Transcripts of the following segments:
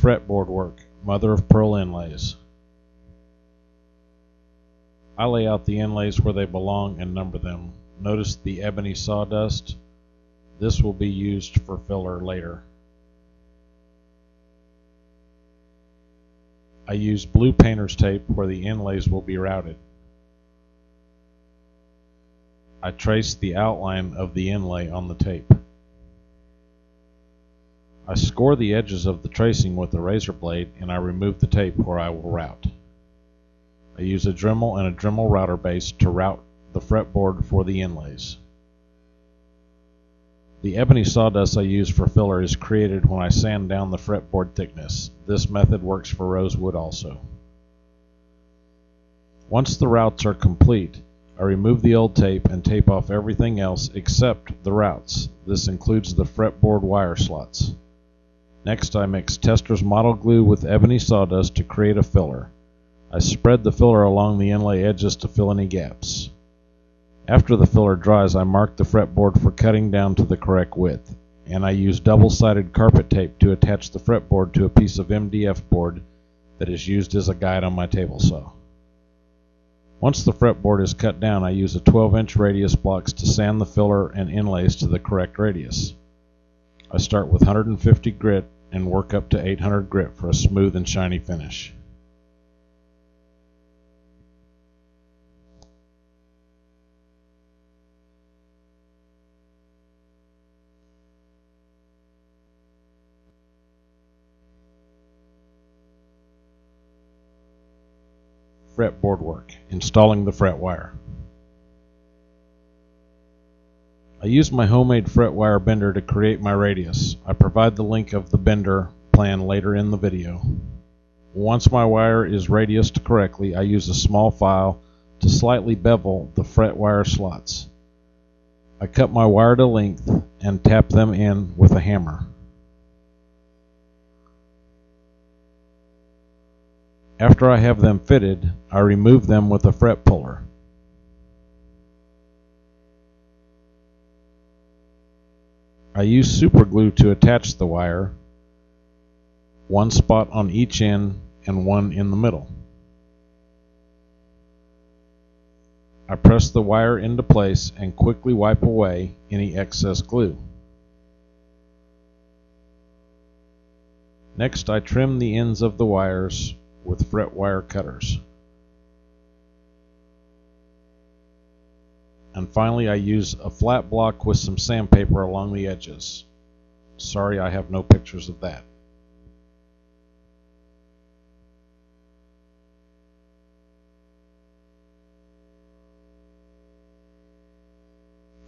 Fretboard work, mother of pearl inlays. I lay out the inlays where they belong and number them. Notice the ebony sawdust. This will be used for filler later. I use blue painter's tape where the inlays will be routed. I trace the outline of the inlay on the tape. I score the edges of the tracing with a razor blade and I remove the tape where I will route. I use a Dremel and a Dremel router base to route the fretboard for the inlays. The ebony sawdust I use for filler is created when I sand down the fretboard thickness. This method works for rosewood also. Once the routes are complete, I remove the old tape and tape off everything else except the routes. This includes the fretboard wire slots. Next, I mix Tester's Model Glue with ebony sawdust to create a filler. I spread the filler along the inlay edges to fill any gaps. After the filler dries, I mark the fretboard for cutting down to the correct width, and I use double-sided carpet tape to attach the fretboard to a piece of MDF board that is used as a guide on my table saw. Once the fretboard is cut down, I use a 12-inch radius blocks to sand the filler and inlays to the correct radius. I start with 150 grit and work up to 800 grit for a smooth and shiny finish. Fretboard work, installing the fret wire. I use my homemade fret wire bender to create my radius. I provide the link of the bender plan later in the video. Once my wire is radiused correctly, I use a small file to slightly bevel the fret wire slots. I cut my wire to length and tap them in with a hammer. After I have them fitted, I remove them with a fret puller. I use super glue to attach the wire, one spot on each end and one in the middle. I press the wire into place and quickly wipe away any excess glue. Next, I trim the ends of the wires with fret wire cutters. And finally, I use a flat block with some sandpaper along the edges. Sorry, I have no pictures of that.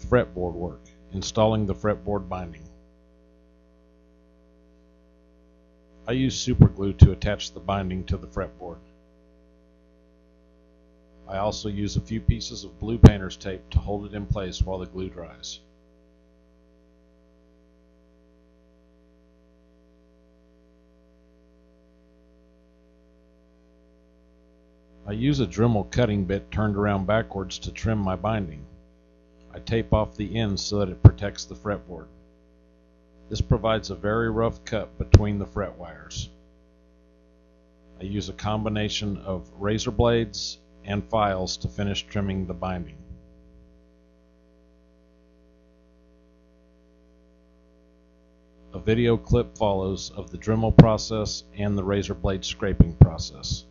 Fretboard work, installing the fretboard binding. I use super glue to attach the binding to the fretboard. I also use a few pieces of blue painter's tape to hold it in place while the glue dries. I use a Dremel cutting bit turned around backwards to trim my binding. I tape off the ends so that it protects the fretboard. This provides a very rough cut between the fret wires. I use a combination of razor blades and files to finish trimming the binding. A video clip follows of the Dremel process and the razor blade scraping process.